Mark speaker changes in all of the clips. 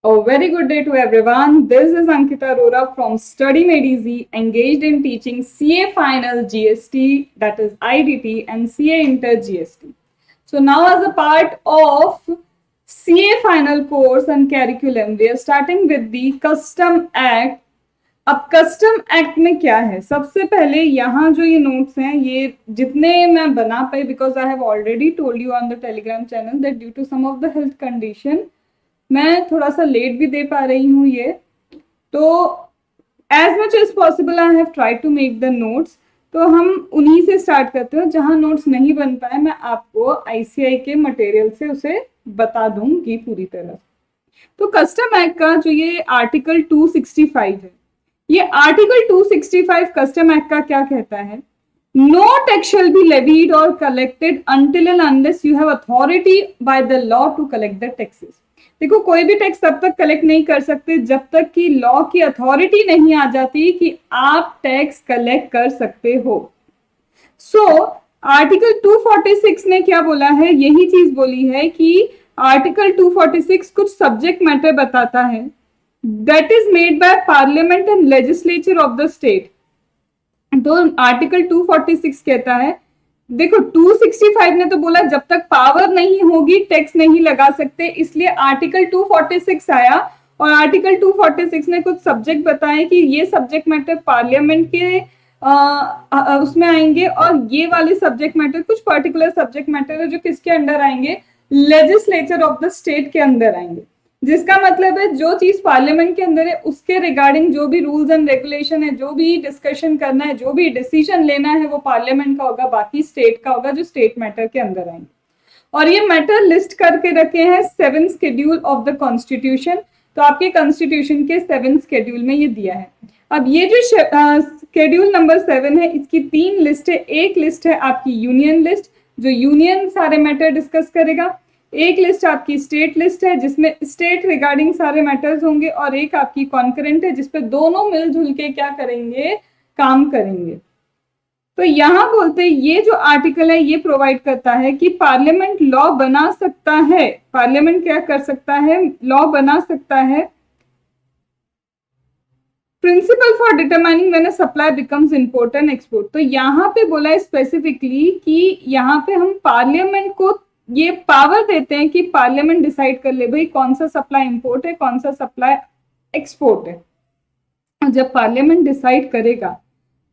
Speaker 1: A very good day to everyone. This is Ankita Arora from Study Made Easy, engaged in teaching CA Final GST, that is IDT, and CA Inter GST. So now as a part of CA Final course and curriculum, we are starting with the Custom Act. अब custom act में क्या है, सबसे पहले यहाँ जो ये notes हैं ये जितने मैं बना पाई, because I have already told you on the Telegram channel that due to some of the health condition मैं थोड़ा सा लेट भी दे पा रही हूँ ये, तो as much as possible I have try to make the notes. तो हम उन्हीं से स्टार्ट करते हैं, जहाँ नोट्स नहीं बन पाए मैं आपको आईसीआई के मटेरियल से उसे बता दूंगी पूरी तरह। तो कस्टम एक्ट का जो ये आर्टिकल 265 है, ये आर्टिकल 265 कस्टम एक्ट का क्या कहता है? No tax shall be levied और collected until and unless you have authority by the law to collect the taxes। देखो, कोई भी टैक्स तब तक कलेक्ट नहीं कर सकते जब तक कि लॉ की अथॉरिटी नहीं आ जाती कि आप टैक्स कलेक्ट कर सकते हो। सो आर्टिकल 246 ने क्या बोला है? यही चीज बोली है कि आर्टिकल 246 कुछ सब्जेक्ट मैटर बताता है that is made by parliament and legislature of the state। तो आर्टिकल 246 कहता है, देखो 265 ने तो बोला जब तक पावर नहीं होगी टैक्स नहीं लगा सकते, इसलिए आर्टिकल 246 आया और आर्टिकल 246 ने कुछ सब्जेक्ट बताए कि ये सब्जेक्ट मैटर पार्लियामेंट के उसमें आएंगे और ये वाले सब्जेक्ट मैटर कुछ पर्टिकुलर सब्जेक्ट मैटर है जो किसके अंडर आएंगे? लेजिस्लेचर ऑफ द स्टेट के अंदर आएंगे। जिसका मतलब है जो चीज पार्लियामेंट के अंदर है उसके रिगार्डिंग जो भी रूल्स एंड रेगुलेशन है, जो भी डिस्कशन करना है, जो भी डिसीजन लेना है वो पार्लियामेंट का होगा, बाकी स्टेट का होगा जो स्टेट मैटर के अंदर आएंगे। और ये मैटर लिस्ट करके रखे हैं 7 शेड्यूल ऑफ द कॉन्स्टिट्यूशन। तो आपके कॉन्स्टिट्यूशन के 7 शेड्यूल में ये दिया है। अब ये जो शेड्यूल नंबर 7 है इसकी 3 लिस्ट है। एक लिस्ट है आपकी यूनियन लिस्ट जो यूनियन सारे मैटर डिस्कस करेगा, एक लिस्ट आपकी स्टेट लिस्ट है जिसमें स्टेट रिगार्डिंग सारे मैटर्स होंगे, और एक आपकी कॉन्करेंट है जिसपे दोनों मिलजुल के क्या करेंगे? काम करेंगे। तो यहां बोलते हैं ये जो आर्टिकल है ये प्रोवाइड करता है कि पार्लियामेंट लॉ बना सकता है। पार्लियामेंट क्या कर सकता है? लॉ बना सकता है। Principle for determining when a supply becomes import and export. तो यहाँ पे बोला है स्पेसिफिकली कि यहाँ पे हम पार्लियामेंट को ये पावर देते हैं कि पार्लियामेंट डिसाइड कर ले भाई कौन सा सप्लाई इंपोर्ट है, कौन सा सप्लाई एक्सपोर्ट है। जब पार्लियामेंट डिसाइड करेगा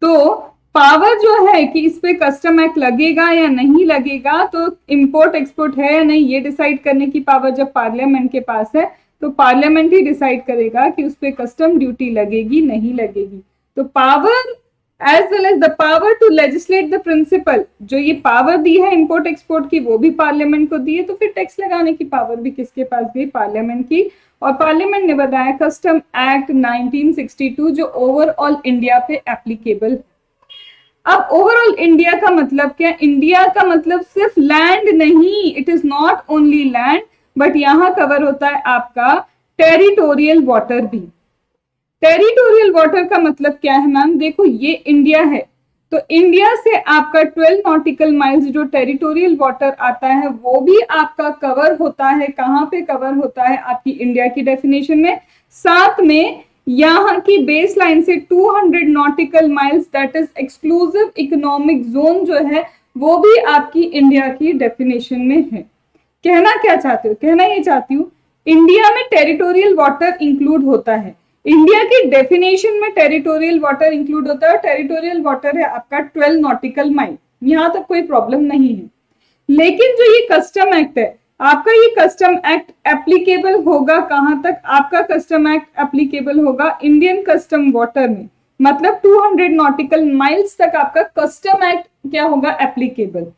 Speaker 1: तो पावर जो है कि इस पे कस्टम एक्ट लगेगा या नहीं लगेगा, तो इंपोर्ट एक्सपोर्ट है या नहीं ये डिसाइड करने की पावर जब पार्लियामेंट के पास है, तो पार्लियामेंट ही डिसाइड करेगा कि उस पे कस्टम ड्यूटी लगेगी नहीं लगेगी। तो power as well as the power to legislate the principle, जो ये पावर दी है इंपोर्ट एक्सपोर्ट की वो भी पार्लियामेंट को दी है। तो फिर टैक्स लगाने की पावर भी किसके पास गई? पार्लियामेंट की। और पार्लियामेंट ने बताया कस्टम एक्ट 1962 जो ओवरऑल इंडिया पे एप्लीकेबल। अब ओवरऑल इंडिया का मतलब क्या? इंडिया का मतलब सिर्फ लैंड नहीं, it is not only land, but यहाँ कवर होता है आपका टेरिटोरियल वाटर भी। टेरिटोरियल वाटर का मतलब क्या है मैम? देखो ये इंडिया है, तो इंडिया से आपका 12 नॉटिकल माइल्स जो टेरिटोरियल वाटर आता है वो भी आपका कवर होता है। कहाँ पे कवर होता है? आपकी इंडिया की डेफिनेशन में। साथ में यहाँ की बेस लाइन से 200 nautical miles that is exclusive economic zone जो है वो भी आपकी इंडिया की डेफिनेशन में है। कहना क्या चाहते हो? कहना ये चाहती हूँ इंडिया में टेरिटोरियल वाटर इंक्लूड होता है। इंडिया की डेफिनेशन में टेरिटोरियल वाटर इंक्लूड होता है। टेरिटोरियल वाटर है आपका 12 नॉटिकल माइल, यहां तक कोई प्रॉब्लम नहीं है। लेकिन जो ये कस्टम एक्ट है आपका, ये कस्टम एक्ट एप्लीकेबल होगा कहां तक? आपका कस्टम एक्ट एप्लीकेबल होगा इंडियन कस्टम वाटर में, मतलब 200 नॉटिकल माइल्स तक आपका कस्टम एक्ट क्या होगा? एप्लीकेबल।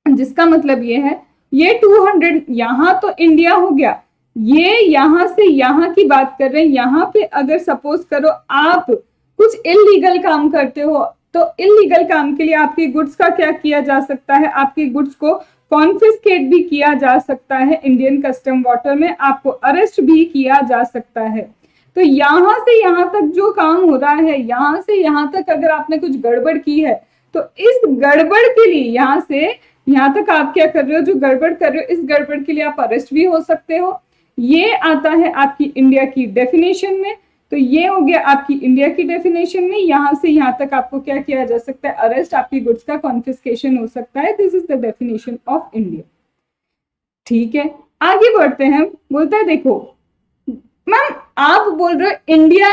Speaker 1: जिसका मतलब ये है ये 200 यहां तो इंडिया हो गया, ये यहां से यहां की बात कर रहे हैं। यहां पे अगर सपोज करो आप कुछ इलीगल काम करते हो, तो इलीगल काम के लिए आपके गुड्स का क्या किया जा सकता है? आपके गुड्स को कॉन्फिस्केट भी किया जा सकता है इंडियन कस्टम वाटर में, आपको अरेस्ट भी किया जा सकता है। तो यहां से यहां तक जो काम हो रहा है, यहां से यहां तक अगर आपने कुछ गड़बड़ की है तो इस गड़बड़ के लिए यहां से यहां तक आप क्या कर रहे हो? जो गड़बड़ कर रहे हो इस गड़बड़ के लिए आप अरेस्ट भी हो सकते हो, ये आता है आपकी इंडिया की डेफिनेशन में। तो ये हो गया आपकी इंडिया की डेफिनेशन में, यहां से यहां तक आपको क्या किया जा सकता है, अरेस्ट, आपकी गुड्स का कॉन्फिस्केशन हो सकता है। This is the definition of India. ठीक है, आगे बढ़ते हैं। बोलता है देखो मैम आप बोल रहे हो इंडिया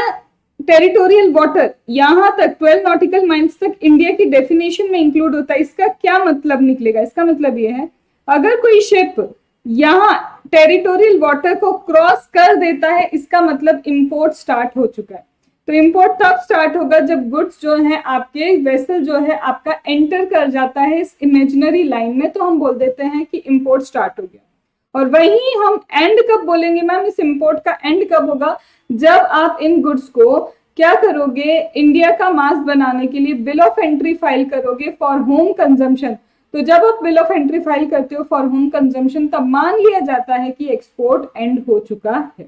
Speaker 1: टेरिटोरियल वाटर, यहां तक 12 नॉटिकल माइल्स तक इंडिया की डेफिनेशन में इंक्लूड होता है। इसका क्या मतलब निकलेगा? इसका मतलब ये है अगर कोई शिप यहाँ टेरिटोरियल वाटर को क्रॉस कर देता है, इसका मतलब इंपोर्ट स्टार्ट हो चुका है। तो इंपोर्ट तब स्टार्ट होगा जब गुड्स जो है आपके वेसल जो है आपका एंटर कर जाता है इस इमेजिनरी लाइन में, तो हम बोल देते हैं कि इंपोर्ट स्टार्ट हो गया। और वही हम एंड कब बोलेंगे मैम? इस इंपोर्ट का एंड कब होगा? जब आप इन गुड्स को क्या करोगे, इंडिया का मास बनाने के लिए बिल ऑफ एंट्री फाइल करोगे फॉर होम कंजम्पशन। तो जब आप बिल ऑफ एंट्री फाइल करते हो फॉर होम कंजम्पशन, तब मान लिया जाता है कि एक्सपोर्ट एंड हो चुका है।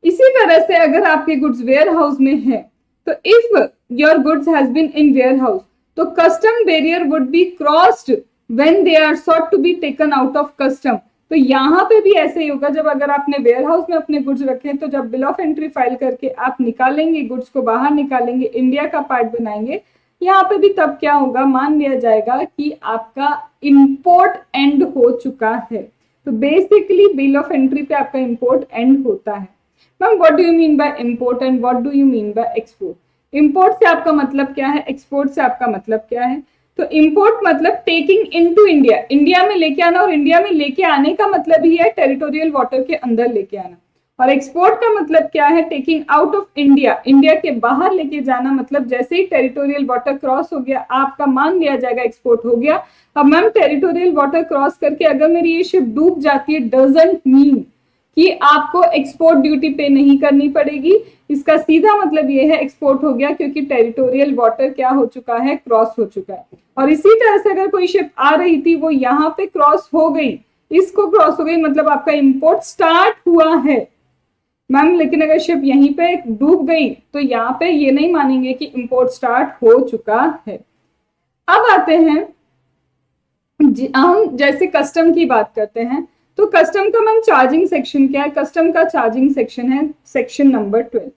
Speaker 1: इसी तरह से अगर आपके गुड्स वेयर हाउस में है, तो if your goods has been in warehouse, तो custom barrier would be crossed when they are sought to be taken out of custom. तो यहाँ पे भी ऐसे ही होगा, जब अगर आपने वेयर हाउस में अपने गुड्स रखे, तो जब बिल ऑफ एंट्री फाइल करके आप निकालेंगे गुड्स को, बाहर निकालेंगे, इंडिया का पार्ट बनाएंगे, यहाँ पे भी तब क्या होगा, मान लिया जाएगा कि आपका इंपोर्ट एंड हो चुका है। तो बेसिकली बिल ऑफ एंट्री पे आपका इंपोर्ट एंड होता है। Ma'am what do you mean by import and what do you mean by export? Import से आपका मतलब क्या है, एक्सपोर्ट से आपका मतलब क्या है? तो इंपोर्ट मतलब टेकिंग इनटू इंडिया, इंडिया में लेके आना, और इंडिया में लेके आने का मतलब ही है टेरिटोरियल वाटर के अंदर लेके आना। और एक्सपोर्ट का मतलब क्या है, taking out of India, India के बाहर लेके जाना। मतलब जैसे ही टेरिटोरियल वाटर क्रॉस हो गया, आपका मान लिया जाएगा एक्सपोर्ट हो गया। अब मैम टेरिटोरियल वाटर क्रॉस करके अगर मेरी ये शिप डूब जाती है, डजंट मीन कि आपको एक्सपोर्ट ड्यूटी पे नहीं करनी पड़ेगी। इसका सीधा मतलब ये है एक्सपोर्ट हो गया, क्योंकि टेरिटोरियल वाटर क्या हो चुका है, क्रॉस हो चुका है। और इसी तरह से अगर कोई शिप आ रही थी, वो यहाँ पे क्रॉस हो गई, इसको क्रॉस हो गई, मतलब आपका इंपोर्ट स्टार्ट हुआ है मैम। लेकिन अगर शिप यहीं पे डूब गई, तो यहाँ पे ये नहीं मानेंगे कि इंपोर्ट स्टार्ट हो चुका है। अब आते हैं, हम जैसे कस्टम की बात करते हैं, तो कस्टम का मैम चार्जिंग सेक्शन क्या है? कस्टम का चार्जिंग सेक्शन है सेक्शन नंबर 12।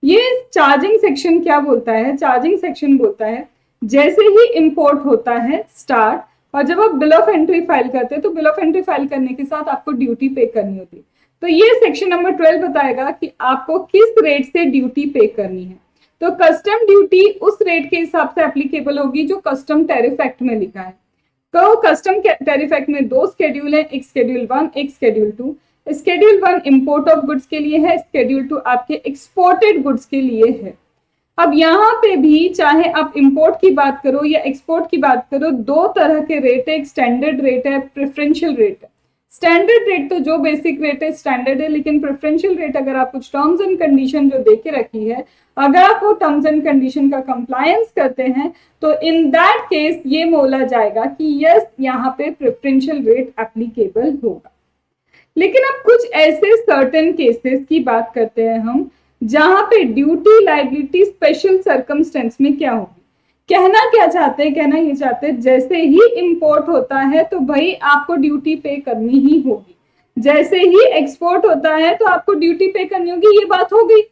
Speaker 1: ये चार्जिंग सेक्शन क्या बोलता है? चार्जिंग सेक्शन बोलता है जैसे ही इंपोर्ट होता है स्टार्ट, और जब आप बिल ऑफ एंट्री फाइल करते हैं, तो बिल ऑफ एंट्री फाइल करने के साथ आपको ड्यूटी पे करनी होती है। तो ये सेक्शन नंबर 12 बताएगा कि आपको किस रेट से ड्यूटी पे करनी है। तो कस्टम ड्यूटी उस रेट के हिसाब से एप्लीकेबल होगी जो कस्टम टैरिफ एक्ट में लिखा है। तो कस्टम टैरिफ एक्ट में 2 शेड्यूल है, एक शेड्यूल 1, एक schedule 2। Schedule 1 import of goods के लिए है, शेड्यूल 2 आपके एक्सपोर्टेड गुड्स के लिए है। अब यहाँ पे भी चाहे आप इंपोर्ट की बात करो या एक्सपोर्ट की बात करो, 2 तरह के रेट है, एक स्टैंडर्ड रेट है, प्रेफरेंशियल रेट है। स्टैंडर्ड रेट तो जो बेसिक रेट है स्टैंडर्ड है, लेकिन प्रेफरेंशियल रेट अगर आप कुछ टर्म्स एंड कंडीशन जो देके रखी है, अगर आप वो टर्म्स एंड कंडीशन का कंप्लायंस करते हैं, तो इन दैट केस ये बोला जाएगा कि यस यहाँ पे प्रेफरेंशियल रेट एप्लीकेबल होगा। लेकिन अब कुछ ऐसे सर्टेन केसेस की बात करते हैं हम, जहां पे ड्यूटी लायबिलिटी स्पेशल सर्कमस्टेंस में क्या होगी। कहना क्या चाहते हैं? कहना ये चाहते हैं जैसे ही इंपोर्ट होता है तो भाई आपको ड्यूटी पे करनी ही होगी, जैसे ही एक्सपोर्ट होता है तो आपको ड्यूटी पे करनी होगी। ये बात हो गई।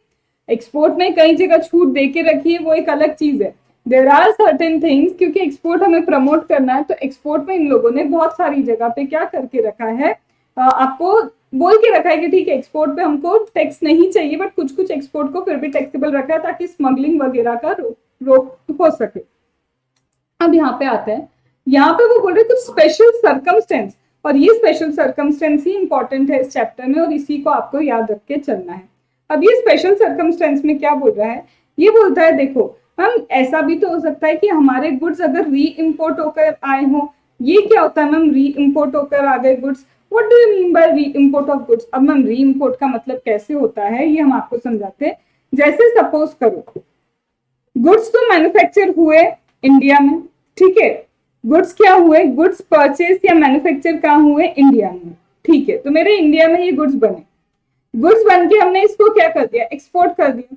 Speaker 1: एक्सपोर्ट में कई जगह छूट दे के रखी है, वो एक अलग चीज है। देयर आर सर्टेन थिंग्स, क्योंकि एक्सपोर्ट हमें प्रमोट करना है, तो एक्सपोर्ट में इन लोगों ने बहुत सारी जगह पे क्या करके रखा है, आपको बोल के रखा है कि ठीक है एक्सपोर्ट पे हमको टैक्स नहीं चाहिए, बट कुछ कुछ एक्सपोर्ट को फिर भी टैक्सेबल रखा है ताकि स्मगलिंग वगैरह का रोक हो सके। अब यहाँ पे आते हैं, यहाँ पे वो बोल रहे कुछ स्पेशल सर्कमस्टेंस, और ये स्पेशल सर्कमस्टेंस ही इंपॉर्टेंट है इस चैप्टर में, और इसी को आपको याद रख के चलना है। अब ये स्पेशल सर्कमस्टेंस में क्या बोल रहा है? ये बोलता है देखो मैम ऐसा भी तो हो सकता है कि हमारे गुड्स अगर री इम्पोर्ट होकर आए हो। ये क्या होता है मैम, री इम्पोर्ट होकर आ गए goods? What do you mean by re import of goods? अब मैम री इम्पोर्ट का मतलब कैसे होता है ये हम आपको समझाते हैं। जैसे सपोज करो गुड्स तो मैन्युफैक्चर हुए इंडिया में, ठीक है, गुड्स क्या हुए, गुड्स परचेज या मैन्युफैक्चर कहाँ हुए, इंडिया में, ठीक है। तो मेरे इंडिया में ये गुड्स बने, गुड्स बन के हमने इसको क्या कर दिया, एक्सपोर्ट कर दिया।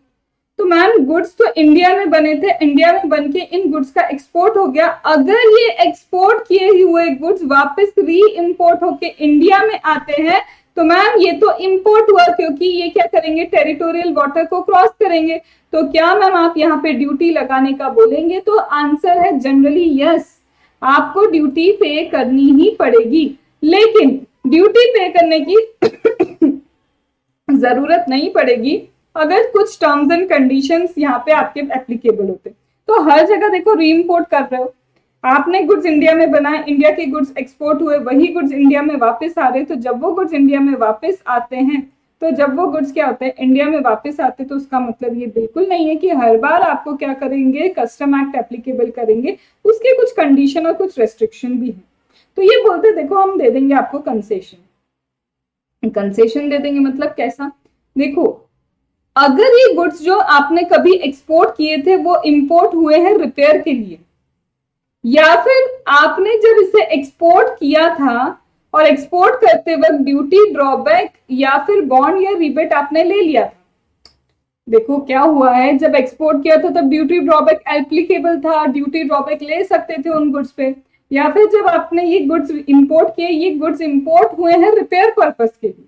Speaker 1: तो मैम गुड्स तो इंडिया में बने थे, इंडिया में बन के इन गुड्स का एक्सपोर्ट हो गया। अगर ये एक्सपोर्ट किए हुए गुड्स वापस री इम्पोर्ट होके इंडिया में आते हैं, तो मैम ये तो इंपोर्ट हुआ क्योंकि ये क्या करेंगे, टेरिटोरियल वाटर को क्रॉस करेंगे, तो क्या मैम आप यहाँ पे ड्यूटी लगाने का बोलेंगे? तो आंसर है जनरली यस, आपको ड्यूटी पे करनी ही पड़ेगी, लेकिन ड्यूटी पे करने की जरूरत नहीं पड़ेगी अगर कुछ टर्म्स एंड कंडीशंस यहाँ पे आपके एप्लीकेबल होते। तो हर जगह देखो री इम्पोर्ट कर रहे हो, आपने गुड्स इंडिया में बनाए, इंडिया के गुड्स एक्सपोर्ट हुए, वही गुड्स इंडिया में वापस आ रहे, तो जब वो गुड्स इंडिया में वापस आते हैं, तो जब वो गुड्स क्या होते हैं, इंडिया में वापस आते, तो उसका मतलब ये बिल्कुल नहीं है कि हर बार आपको क्या करेंगे, कस्टम एक्ट एप्लीकेबल करेंगे, उसके कुछ कंडीशन और कुछ रेस्ट्रिक्शन भी है। तो ये बोलते देखो हम दे देंगे आपको कंसेशन। कंसेशन दे देंगे मतलब कैसा, देखो अगर ये गुड्स जो आपने कभी एक्सपोर्ट किए थे वो इंपोर्ट हुए हैं रिपेयर के लिए, या फिर आपने जब इसे एक्सपोर्ट किया था और एक्सपोर्ट करते वक्त ड्यूटी ड्रॉबैक या फिर बॉन्ड या रिबेट आपने ले लिया था। देखो क्या हुआ है, जब एक्सपोर्ट किया था तब ड्यूटी ड्रॉबैक एप्लीकेबल था, ड्यूटी ड्रॉबैक ले सकते थे उन गुड्स पे, या फिर जब आपने ये गुड्स इंपोर्ट किए, ये गुड्स इंपोर्ट हुए हैं रिपेयर पर्पस के लिए,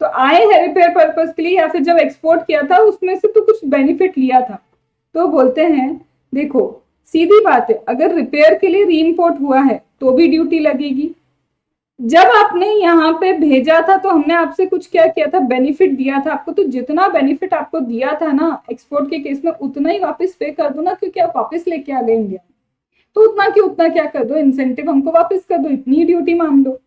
Speaker 1: तो आए हैं रिपेयर पर्पस के लिए, या फिर जब एक्सपोर्ट किया था उसमें से तो कुछ बेनिफिट लिया था, तो बोलते हैं देखो सीधी बात है, अगर रिपेयर के लिए री इम्पोर्ट हुआ है तो भी ड्यूटी लगेगी, जब आपने यहाँ पे भेजा था तो हमने आपसे कुछ क्या किया था, बेनिफिट दिया था आपको, तो जितना बेनिफिट आपको दिया था ना एक्सपोर्ट के केस में उतना ही वापस पे कर दो ना, क्योंकि आप वापस लेके आ गए इंडिया, तो उतना की उतना क्या कर दो, इंसेंटिव हमको वापस कर दो, इतनी ड्यूटी मान लो।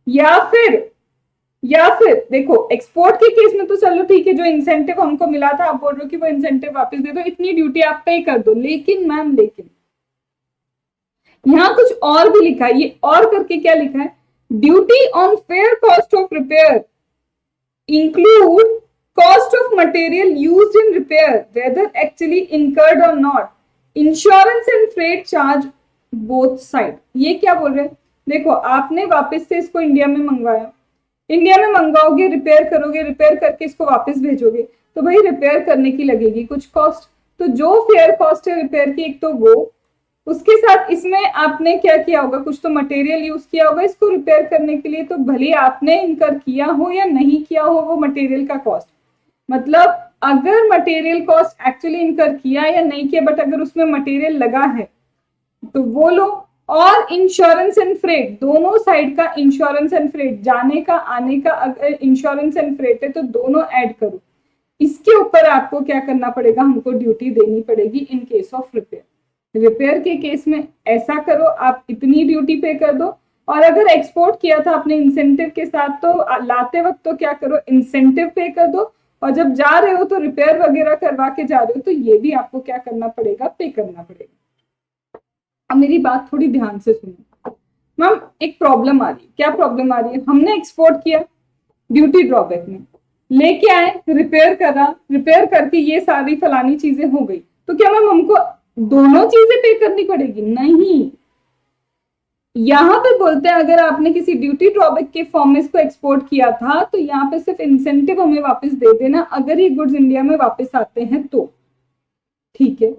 Speaker 1: या फिर देखो एक्सपोर्ट के केस में तो चलो ठीक है, जो इंसेंटिव हमको मिला था आप बोल रहे हो कि वो इंसेंटिव वापस दे दो, इतनी ड्यूटी आप पे कर दो, लेकिन मैम लेकिन यहाँ कुछ और भी लिखा है, ये और करके क्या लिखा है, duty on fair cost of repair include cost of material used in repair whether actually incurred और not, insurance and freight charge both side. ये क्या बोल रहे हैं, देखो आपने वापस से इसको इंडिया में मंगवाया, इंडिया में मंगाओगे, रिपेयर करोगे, रिपेयर करके इसको वापस भेजोगे, तो भाई रिपेयर करने की लगेगी कुछ कॉस्ट, तो जो फेयर कॉस्ट है रिपेयर की एक तो वो, उसके साथ इसमें आपने क्या किया होगा, कुछ तो मटेरियल यूज किया होगा इसको रिपेयर करने के लिए, तो भले आपने इनकर किया हो या नहीं किया हो वो मटेरियल का कॉस्ट, मतलब अगर मटेरियल कॉस्ट एक्चुअली इनकर किया या नहीं किया, बट अगर उसमें मटेरियल लगा है तो वो लो, और इंश्योरेंस एंड फ्रेट, दोनों साइड का इंश्योरेंस एंड फ्रेट, जाने का आने का अगर इंश्योरेंस एंड फ्रेट है तो दोनों ऐड करो, इसके ऊपर आपको क्या करना पड़ेगा, हमको ड्यूटी देनी पड़ेगी in case of repair. Repair के केस में ऐसा करो, आप इतनी ड्यूटी पे कर दो, और अगर एक्सपोर्ट किया था आपने इंसेंटिव के साथ तो लाते वक्त तो क्या करो, इंसेंटिव पे कर दो, और जब जा रहे हो तो रिपेयर वगैरह करवा के जा रहे हो तो ये भी आपको क्या करना पड़ेगा, पे करना पड़ेगा। अब मेरी बात थोड़ी ध्यान से सुनो मैम, एक प्रॉब्लम आ रही है, क्या प्रॉब्लम आ रही है, हमने एक्सपोर्ट किया ड्यूटी ड्रॉबैक में, लेके आए, रिपेयर करा, रिपेयर करके ये सारी फलानी चीजें हो गई, तो क्या मैम हमको दोनों चीजें पे करनी पड़ेगी? नहीं, यहाँ पे बोलते हैं अगर आपने किसी ड्यूटी ड्रॉबैक के फॉर्म में इसको एक्सपोर्ट किया था तो यहाँ पे सिर्फ इंसेंटिव हमें वापस दे देना अगर ये गुड्स इंडिया में वापस आते हैं तो, ठीक है।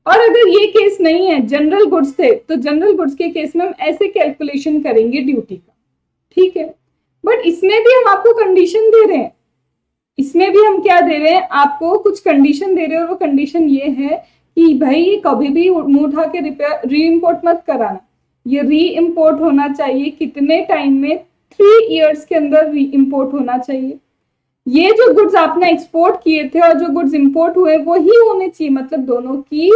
Speaker 1: और अगर ये केस नहीं है, जनरल गुड्स थे, तो जनरल गुड्स के केस में हम ऐसे कैलकुलेशन करेंगे ड्यूटी का, ठीक है। बट इसमें भी हम आपको कंडीशन दे रहे हैं, इसमें भी हम क्या दे रहे हैं, आपको कुछ कंडीशन दे रहे हैं, और वो कंडीशन ये है कि भाई कभी भी मुंह उठा के रिपेयर री इम्पोर्ट मत कराना, ये री इम्पोर्ट होना चाहिए कितने टाइम में, 3 इयर्स के अंदर री इम्पोर्ट होना चाहिए, ये जो गुड्स आपने एक्सपोर्ट किए थे और जो गुड्स इंपोर्ट हुए वो ही होने चाहिए, मतलब दोनों की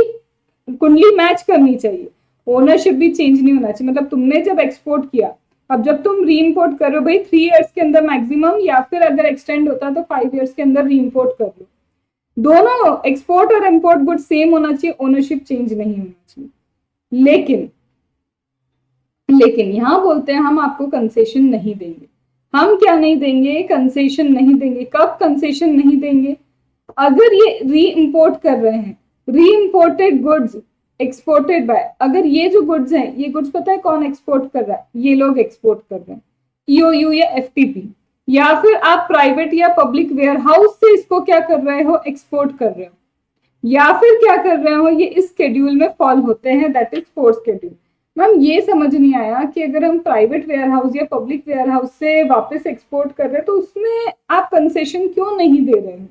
Speaker 1: कुंडली मैच करनी चाहिए, ओनरशिप भी चेंज नहीं होना चाहिए, मतलब तुमने जब एक्सपोर्ट किया, अब जब तुम री इम्पोर्ट करो भाई 3 इयर्स के अंदर मैक्सिमम, या फिर अगर एक्सटेंड होता तो 5 इयर्स के अंदर री इम्पोर्ट कर लो, दोनों एक्सपोर्ट और इंपोर्ट गुड सेम होना चाहिए, ओनरशिप चेंज नहीं होना चाहिए। लेकिन यहां बोलते हैं हम आपको कंसेशन नहीं देंगे, हम क्या नहीं देंगे, कंसेशन नहीं देंगे। कब कंसेशन नहीं देंगे, अगर ये री इम्पोर्ट कर रहे हैं, री इम्पोर्टेड गुड्स एक्सपोर्टेड बाय, अगर ये जो गुड्स हैं, ये गुड्स पता है कौन एक्सपोर्ट कर रहा है, ये लोग एक्सपोर्ट कर रहे हैं, ईओयू या एफटीपी, या फिर आप प्राइवेट या पब्लिक वेयर हाउस से इसको क्या कर रहे हो, एक्सपोर्ट कर रहे हो, या फिर क्या कर रहे हो, ये इस शेड्यूल में फॉल होते हैं, that is 4th schedule. Ma'am ये समझ नहीं आया कि अगर हम प्राइवेट वेयर हाउस या पब्लिक वेयर हाउस से वापस एक्सपोर्ट कर रहे हैं तो उसमें आप कंसेशन क्यों नहीं दे रहे हैं?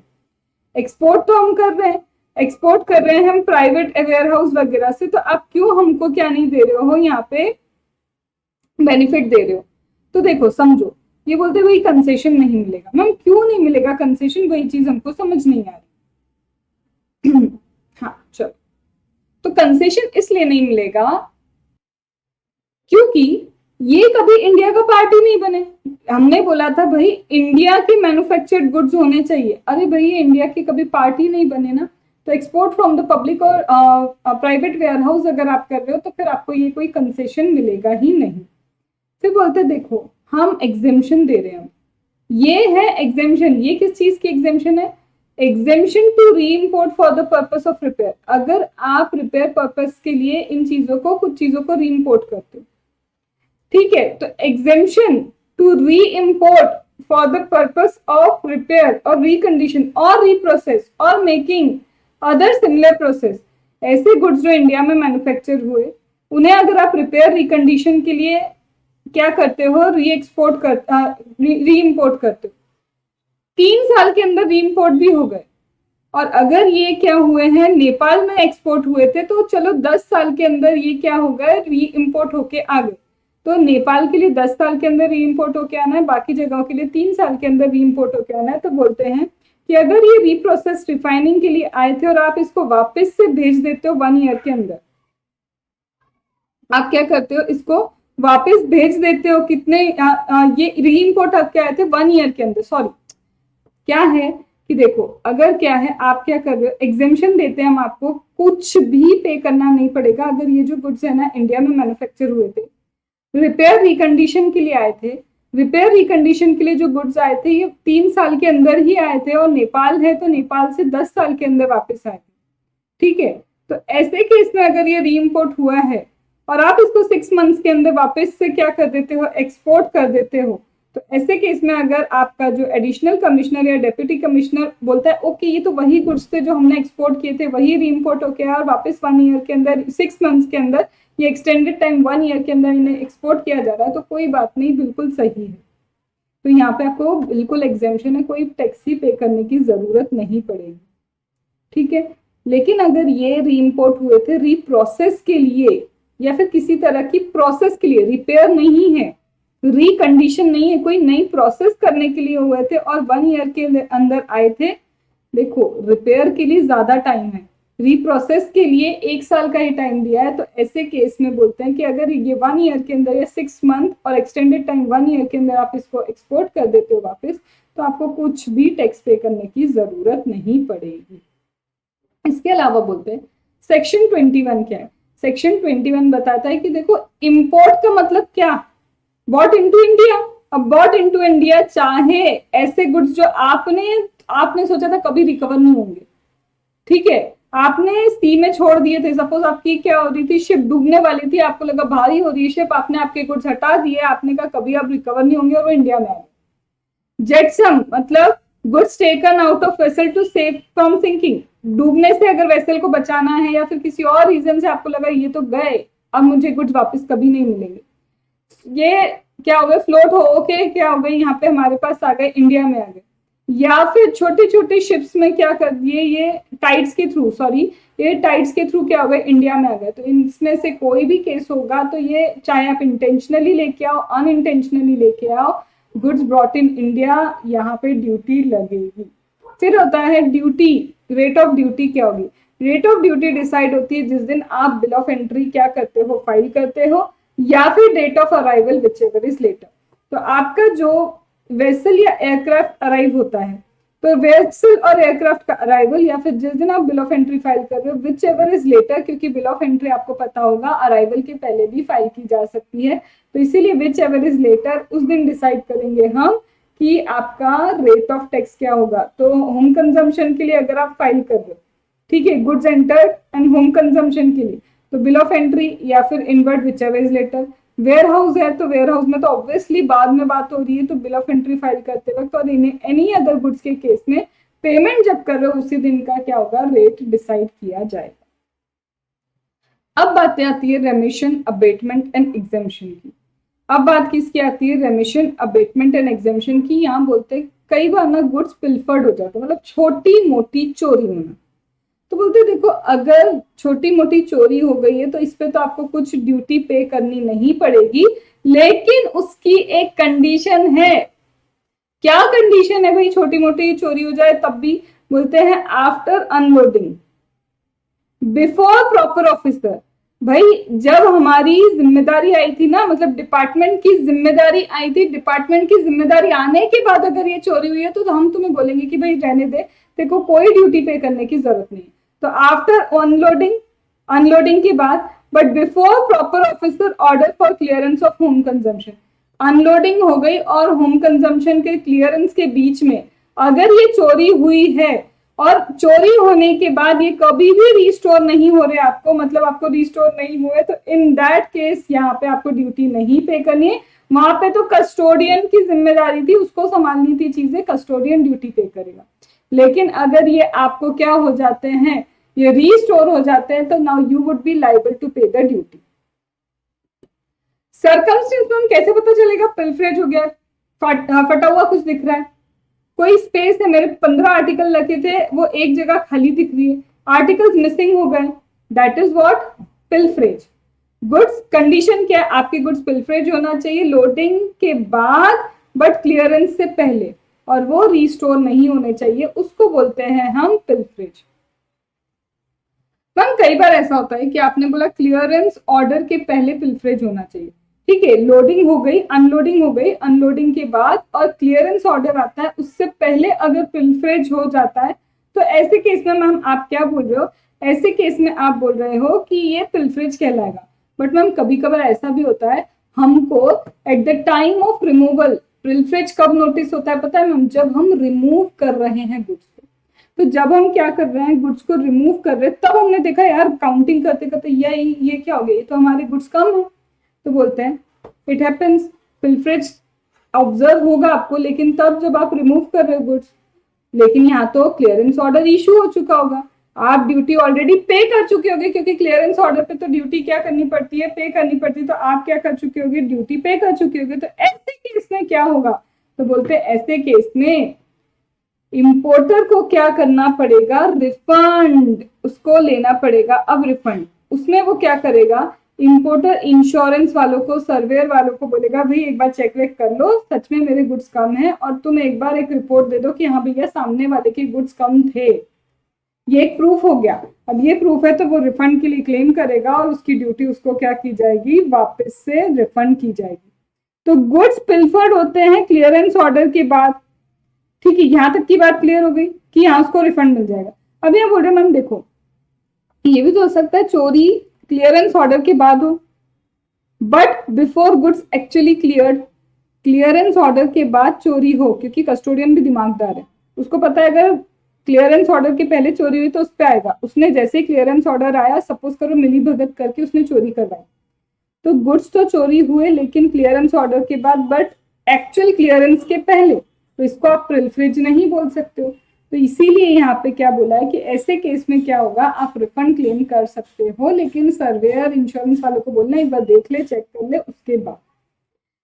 Speaker 1: एक्सपोर्ट तो हम कर रहे हैं, एक्सपोर्ट कर रहे हैं हम प्राइवेट वेयर हाउस वगैरह से, तो आप क्यों हमको क्या नहीं दे रहे हो यहाँ पे, बेनिफिट दे रहे हो? तो देखो समझो, ये बोलते भाई कंसेशन नहीं मिलेगा। मैम क्यों नहीं मिलेगा कंसेशन, वही चीज हमको समझ नहीं आ रही। हाँ चलो, तो कंसेशन इसलिए नहीं मिलेगा क्योंकि ये कभी इंडिया का पार्ट ही नहीं बने। हमने बोला था भाई इंडिया के मैन्युफैक्चर्ड गुड्स होने चाहिए, अरे भाई ये इंडिया के कभी पार्ट ही नहीं बने ना। तो एक्सपोर्ट फ्रॉम द पब्लिक और प्राइवेट वेयर हाउस अगर आप कर रहे हो तो फिर आपको ये कोई कंसेशन मिलेगा ही नहीं। फिर बोलते देखो हम एग्जेम्पशन दे रहे हैं, ये है एग्जेम्पशन। ये किस चीज की एग्जेम्पशन है? Exemption to re import for the purpose of repair. अगर आप रिपेयर पर्पस के लिए इन चीजों को, कुछ चीजों को री इम्पोर्ट करते हो, ठीक है, तो exemption to re import for the purpose of repair और रिकंडीशन और रीप्रोसेस और मेकिंग अदर सिमिलर प्रोसेस, ऐसे गुड्स जो इंडिया में मैन्युफैक्चर हुए उन्हें अगर आप रिपेयर रिकंडीशन के लिए क्या करते हो, री एक्सपोर्ट कर री इम्पोर्ट करते हो, 3 साल के अंदर री इम्पोर्ट भी हो गए। और अगर ये क्या हुए हैं, नेपाल में एक्सपोर्ट हुए थे, तो चलो 10 साल के अंदर ये क्या हो गए, री इम्पोर्ट होके आ गए। तो नेपाल के लिए 10 साल के अंदर री इम्पोर्ट होके आना है, बाकी जगहों के लिए 3 साल के अंदर री इम्पोर्ट होके आना है। तो बोलते हैं कि अगर ये रीप्रोसेस रिफाइनिंग के लिए आए थे और आप इसको वापस से भेज देते हो 1 ईयर के अंदर, आप क्या करते हो, इसको वापस भेज देते हो कितने, ये री इम्पोर्ट क्या आए थे 1 ईयर के अंदर। सॉरी, क्या है कि देखो अगर क्या है, आप क्या कर रहे हो, एग्जेम्पशन देते हैं हम आपको, कुछ भी पे करना नहीं पड़ेगा अगर ये जो गुड्स है ना इंडिया में मैन्युफैक्चर हुए थे, रिपेयर रिकंडीशन के लिए आए थे, रिपेयर रिकंडीशन के लिए जो गुड्स आए थे ये 3 साल के अंदर ही आए थे, और नेपाल है तो नेपाल से 10 साल के अंदर वापस आए थे, ठीक है। तो ऐसे केस में अगर ये री इम्पोर्ट हुआ है और आप इसको 6 मंथ्स के अंदर वापस से क्या कर देते हो, एक्सपोर्ट कर देते हो, तो ऐसे केस में अगर आपका जो एडिशनल कमिश्नर या डेप्यूटी कमिश्नर बोलता है ओके ये तो वही गुड्स थे जो हमने एक्सपोर्ट किए थे, वही री इम्पोर्ट होके आया और वापस 1 ईयर के अंदर, 6 मंथ्स के अंदर, ये एक्सटेंडेड टाइम 1 ईयर के अंदर इन्हें एक्सपोर्ट किया जा रहा है, तो कोई बात नहीं, बिल्कुल सही है। तो यहाँ पे आपको बिल्कुल एग्जेम्पशन है, कोई टैक्स ही पे करने की जरूरत नहीं पड़ेगी, ठीक है। लेकिन अगर ये री इम्पोर्ट हुए थे रीप्रोसेस के लिए या फिर किसी तरह की प्रोसेस के लिए, रिपेयर नहीं है, रिकंडीशन नहीं है, कोई नई प्रोसेस करने के लिए हुए थे और 1 ईयर के अंदर आए थे, देखो रिपेयर के लिए ज्यादा टाइम है, रीप्रोसेस के लिए 1 साल का ही टाइम दिया है। तो ऐसे केस में बोलते हैं कि अगर ये 1 ईयर के अंदर या 6 मंथ और एक्सटेंडेड टाइम 1 ईयर के अंदर आप इसको एक्सपोर्ट कर देते हो वापस, तो आपको कुछ भी टैक्स पे करने की जरूरत नहीं पड़ेगी। इसके अलावा बोलते हैं सेक्शन 21 क्या है? सेक्शन 21 बताता है कि देखो इंपोर्ट का मतलब क्या, बॉट इनटू इंडिया। अब बॉट इनटू इंडिया चाहे ऐसे गुड्स जो आपने सोचा था कभी रिकवर नहीं होंगे, ठीक है, आपने सी में छोड़ दिए थे, सपोज आपकी क्या हो रही थी, शिप डूबने वाली थी, आपको लगा भारी हो रही है शिप, आपने आपके गुड्स हटा दिए, आपने कहा कभी आप रिकवर नहीं होंगे और वो इंडिया में आ गए। जेटसम मतलब goods taken out of vessel to save from sinking, डूबने से अगर वेसल को बचाना है या फिर किसी और रीजन से आपको लगा ये तो गए, अब मुझे गुड्स वापस कभी नहीं मिलेंगे, ये क्या हो गए, फ्लोट हो के क्या हो गए, यहाँ पे हमारे पास आ गए, इंडिया में आ गए। या फिर छोटे छोटे शिप्स में क्या कर दिए, ये टाइड्स के थ्रू, ये टाइड्स के थ्रू क्या हो गए, इंडिया में आ गए। तो इसमें से कोई भी केस होगा तो ये चाहे आप इंटेंशनली लेके आओ, अनइंटेंशनली लेके आओ, गुड्स ब्रॉट इन इंडिया, यहाँ पे ड्यूटी लगेगी। फिर होता है ड्यूटी, रेट ऑफ ड्यूटी क्या होगी? रेट ऑफ ड्यूटी डिसाइड होती है जिस दिन आप बिल ऑफ एंट्री क्या करते हो, फाइल करते हो, या फिर date of arrival whichever is later. तो आपका जो वेसल या एयरक्राफ्ट अराइव होता है, तो वेसल और एयरक्राफ्ट का अराइवल या फिर जिस दिन आप बिल ऑफ एंट्री फाइल कर रहे हो, विच एवर इज लेटर, क्योंकि बिल ऑफ एंट्री आपको पता होगा अराइवल के पहले भी फाइल की जा सकती है, तो इसीलिए विच एवर इज लेटर उस दिन डिसाइड करेंगे हम कि आपका रेट ऑफ टैक्स क्या होगा। तो होम कंजम्पशन के लिए अगर आप फाइल कर रहे हो, ठीक है, goods entered and home consumption के लिए, तो बिल ऑफ एंट्री या फिर inward whichever is later. Warehouse है तो वेयर हाउस में तो ऑब्वियसली बाद में बात हो रही है, तो बिल ऑफ एंट्री फाइल करते वक्त, और एनी अदर गुड्स के केस में पेमेंट जब कर रहे हो उसी दिन का क्या होगा, रेट डिसाइड किया जाएगा। अब बातें आती है रेमिशन, अबेटमेंट एंड एग्जेम्पशन की। अब बात किसकी आती है? रेमिशन, अबेटमेंट एंड एग्जेम्पशन की। यहाँ बोलते हैं कई बार ना गुड्स पिल्फर्ड हो जाता है, मतलब छोटी मोटी चोरी होना। तो बोलते देखो अगर छोटी मोटी चोरी हो गई है तो इस पे तो आपको कुछ ड्यूटी पे करनी नहीं पड़ेगी, लेकिन उसकी एक कंडीशन है। क्या कंडीशन है भाई? छोटी मोटी चोरी हो जाए तब भी बोलते हैं after unloading, before proper officer. भाई जब हमारी जिम्मेदारी आई थी ना, मतलब डिपार्टमेंट की जिम्मेदारी आई थी, डिपार्टमेंट की जिम्मेदारी आने के बाद अगर ये चोरी हुई है तो हम तुम्हें बोलेंगे कि भाई रहने दे, तेरे को कोई ड्यूटी पे करने की जरूरत नहीं। तो आफ्टर अनलोडिंग, अनलोडिंग के बाद, but before proper officer order for clearance of home consumption. Unloading हो गई और होम कंजम्पशन के क्लियरेंस के बीच में अगर ये चोरी हुई है और चोरी होने के बाद ये कभी भी रिस्टोर नहीं हो रहे आपको, मतलब आपको रिस्टोर नहीं हुए, तो इन दैट केस यहाँ पे आपको ड्यूटी नहीं पे करनी है। वहां पे तो कस्टोडियन की जिम्मेदारी थी, उसको संभालनी थी चीजें, कस्टोडियन ड्यूटी पे करेगा। लेकिन अगर ये आपको क्या हो जाते हैं, ये रिस्टोर हो जाते हैं, तो now you would be liable to pay the duty. Circumstance में कैसे पता चलेगा पिल्फरेज हो गया? फटा हुआ कुछ दिख रहा है, कोई स्पेस है, मेरे 15 आर्टिकल रखे थे वो एक जगह खाली दिख रही है, आर्टिकल्स मिसिंग हो गए, that is what? Pilferage. Goods condition क्या है? आपके गुड्स पिल्फरेज होना चाहिए लोडिंग के बाद बट क्लियरेंस से पहले, और वो रिस्टोर नहीं होने चाहिए, उसको बोलते हैं हम पिल्फरेज। मैम कई बार ऐसा होता है कि आपने बोला क्लियरेंस ऑर्डर के पहले पिल्फरेज होना चाहिए, ठीक है, लोडिंग हो गई, अनलोडिंग हो गई, अनलोडिंग के बाद और क्लियरेंस ऑर्डर आता है, उससे पहले अगर पिल्फरेज हो जाता है तो ऐसे केस में मैम आप क्या बोल रहे हो? ऐसे केस में आप बोल रहे हो कि ये पिल्फरेज कहलाएगा। बट मैम कभी कभार ऐसा भी होता है, हमको at the time of removal, pilferage कब नोटिस होता है पता है मैम? जब हम रिमूव कर रहे हैं गुड्स को। तो जब हम क्या कर रहे हैं, गुड्स को रिमूव कर रहे हैं, तब हमने देखा यार काउंटिंग करते करते ये क्या हो गया, ये तो हमारे गुड्स कम है। तो बोलते हैं इट हैपेंस, पिल्फरेज ऑब्जर्व होगा आपको, लेकिन तब जब आप रिमूव कर रहे हो गुड्स। लेकिन यहाँ तो क्लियरेंस ऑर्डर इशू हो चुका होगा, आप ड्यूटी ऑलरेडी पे कर चुके होगे, क्योंकि क्लियरेंस ऑर्डर पे तो ड्यूटी क्या करनी पड़ती है? पे करनी पड़ती है। तो आप क्या कर चुके होगे? ड्यूटी पे कर चुके होगे। तो ऐसे केस में क्या होगा? तो बोलते हैं ऐसे केस में इंपोर्टर को क्या करना पड़ेगा? रिफंड, उसको लेना पड़ेगा। अब रिफंड उसमें वो क्या करेगा? इंपोर्टर इंश्योरेंस वालों को, सर्वेयर वालों को बोलेगा भाई एक बार चेक वेक कर लो, सच में मेरे गुड्स कम है, और तुम एक बार एक रिपोर्ट दे दो कि हाँ भैया सामने वाले के गुड्स कम थे। ये एक प्रूफ हो गया। अब ये प्रूफ है तो वो रिफंड के लिए क्लेम करेगा और उसकी ड्यूटी उसको क्या की जाएगी? वापस से रिफंड की जाएगी। तो गुड्स पिल्फर्ड होते हैं क्लियरेंस ऑर्डर के बाद, ठीक है, यहां तक की बात क्लियर हो गई कि यहाँ उसको रिफंड मिल जाएगा। अब यहाँ बोल रहे मैम देखो ये भी तो हो सकता है चोरी क्लियरेंस ऑर्डर के बाद हो, but before goods actually cleared, clearance order के बाद चोरी हो, क्योंकि कस्टोडियन भी दिमागदार है, उसको पता है अगर क्लियरेंस ऑर्डर के पहले चोरी हुई तो उस पर आएगा। उसने जैसे क्लियरेंस ऑर्डर आया, सपोज करो मिली भगत करके उसने चोरी करवाई, तो गुड्स तो चोरी हुए लेकिन क्लियरेंस ऑर्डर के बाद, बट एक्चुअल क्लियरेंस के पहले, तो इसको आप पिल्फरेज नहीं बोल सकते हो। तो इसीलिए यहाँ पे क्या बोला है कि ऐसे केस में क्या होगा? आप रिफंड क्लेम कर सकते हो, लेकिन सर्वेयर इंश्योरेंस वालों को बोलना एक बार देख ले, चेक कर ले, उसके बाद।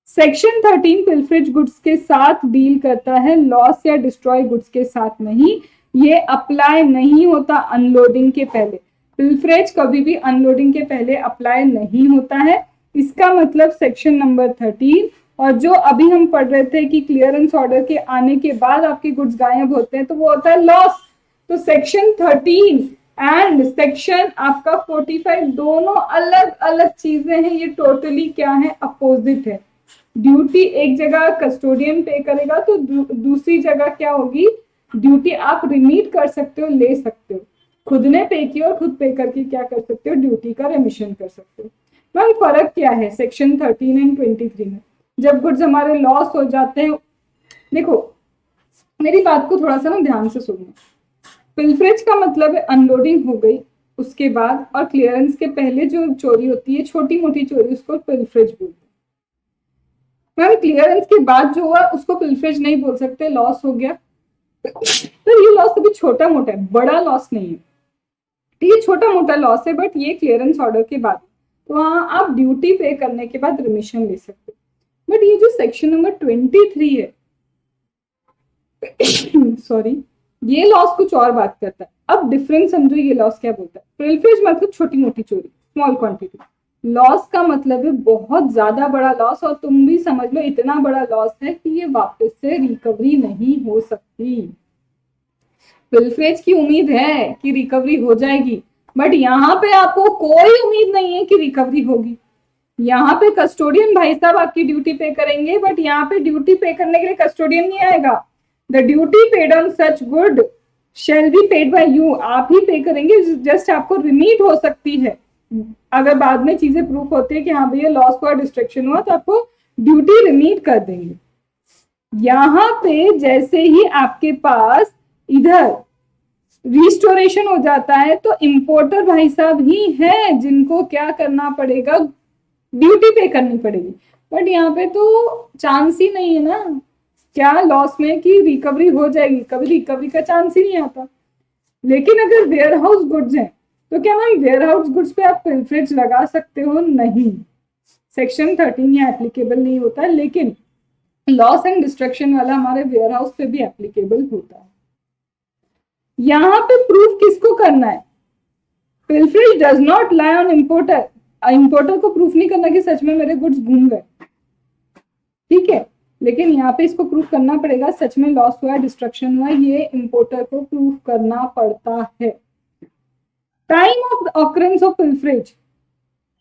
Speaker 1: सेक्शन 13 पिल्फरेज गुड्स के साथ डील करता है, लॉस या डिस्ट्रॉय गुड्स के साथ नहीं। ये अप्लाई नहीं होता अनलोडिंग के पहले। पिल्फरेज कभी भी अनलोडिंग के पहले अप्लाई नहीं होता है। इसका मतलब सेक्शन नंबर 13 और जो अभी हम पढ़ रहे थे कि क्लियरेंस ऑर्डर के आने के बाद आपके गुड्स गायब होते हैं, तो वो होता है लॉस। तो सेक्शन 13 एंड सेक्शन आपका 45 दोनों अलग अलग चीजें हैं। ये टोटली क्या है? अपोजिट है। ड्यूटी एक जगह कस्टोडियन पे करेगा तो दूसरी जगह क्या होगी? ड्यूटी आप रिमीट कर सकते हो, ले सकते हो। खुद ने पे की और खुद पे करके क्या कर सकते हो? ड्यूटी का रेमिशन कर सकते हो। मैम फर्क क्या है सेक्शन 13 एंड 23 में? जब गुड्स हमारे लॉस हो जाते हैं, देखो मेरी बात को थोड़ा सा ना ध्यान से सुनना। पिल्फरेज का मतलब है अनलोडिंग हो गई उसके बाद, और क्लियरेंस के पहले जो चोरी होती है, छोटी मोटी चोरी, उसको पिल्फरेज बोलते हैं। मैम क्लियरेंस के बाद जो हुआ उसको पिल्फरेज नहीं बोल सकते, लॉस हो गया। तो ये लॉस अभी छोटा मोटा है, बड़ा लॉस नहीं है। ये छोटा मोटा लॉस है, बट ये क्लियरेंस ऑर्डर के बाद, तो वहाँ आप ड्यूटी पे करने के बाद रिमिशन ले सकते हो। बट ये जो सेक्शन नंबर 23 है सॉरी, ये लॉस कुछ और बात करता है। अब डिफरेंस समझो, ये लॉस क्या बोलता है। पिल्फरेज मतलब छोटी मोटी चोरी, स्मॉल क्वांटिटी। लॉस का मतलब है बहुत ज्यादा बड़ा लॉस, और तुम भी समझ लो इतना बड़ा लॉस है कि ये वापस से रिकवरी नहीं हो सकती। पिल्फरेज की उम्मीद है कि रिकवरी हो जाएगी, बट यहाँ पे आपको कोई उम्मीद नहीं है कि रिकवरी होगी। यहाँ पे कस्टोडियन भाई साहब आपकी ड्यूटी पे करेंगे, बट यहाँ पे ड्यूटी पे करने के लिए कस्टोडियन नहीं आएगा। The duty paid on such good shall be paid by you, आप ही पे करेंगे। जस्ट आपको रिमीट हो सकती है, अगर बाद में चीजें प्रूफ होती है कि हाँ भैया लॉस हुआ, डिस्ट्रक्शन हुआ, तो आपको ड्यूटी रिमीट कर देंगे। यहाँ पे जैसे ही आपके पास इधर रिस्टोरेशन हो जाता है, तो इंपोर्टर भाई साहब ही है जिनको क्या करना पड़ेगा, ड्यूटी पे करनी पड़ेगी। बट यहाँ पे तो चांस ही नहीं है ना क्या लॉस में कि रिकवरी हो जाएगी, कभी रिकवरी का चांस ही नहीं आता। लेकिन अगर वेयर हाउस गुड्स हैं, तो क्या मैम वेयर हाउस गुड्स पे आप पिल्फरेज लगा सकते हो? नहीं, सेक्शन 13 यहाँ एप्लीकेबल नहीं होता, लेकिन लॉस एंड डिस्ट्रक्शन वाला हमारे वेयर हाउस पे भी एप्लीकेबल होता है। यहाँ पे प्रूफ किसको करना है? Pilferage does not lie on importer. Importer को प्रूफ नहीं करना कि सच में मेरे गुड्स घूम गए, ठीक है, लेकिन यहाँ पे इसको प्रूफ करना पड़ेगा सच में लॉस हुआ, डिस्ट्रक्शन हुआ, ये इंपोर्टर को प्रूफ करना पड़ता है। Time of occurrence of pilferage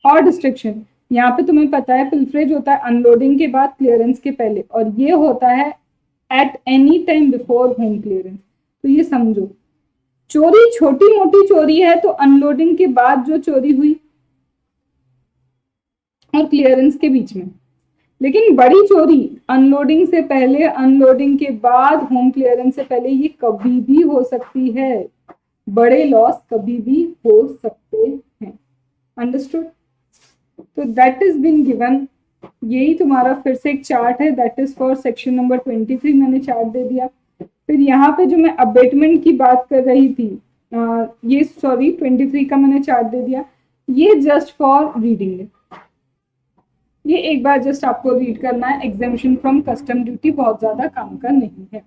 Speaker 1: और डिस्ट्रक्शन, यहाँ पे तुम्हें पता है पिल्फरेज होता है अनलोडिंग के बाद, क्लियरेंस के पहले, और ये होता है at any time before home clearance. तो ये समझो, चोरी छोटी मोटी चोरी है तो अनलोडिंग के बाद जो चोरी हुई और क्लियरेंस के बीच में, लेकिन बड़ी चोरी अनलोडिंग से पहले, अनलोडिंग के बाद, होम क्लियरेंस से पहले, ये कभी भी हो सकती है। बड़े लॉस कभी भी हो सकते हैं। अंडरस्टूड? तो दैट इज बीन गिवन। यही तुम्हारा फिर से एक चार्ट है, that is for section number 23। मैंने चार्ट दे दिया। फिर यहाँ पे जो मैं अबेटमेंट की बात कर रही थी, ये सॉरी 23 का मैंने चार्ट दे दिया, ये जस्ट फॉर रीडिंग है। ये एक बार जस्ट आपको रीड करना है। एग्जेम्पशन फ्रॉम कस्टम ड्यूटी बहुत ज्यादा काम का नहीं है।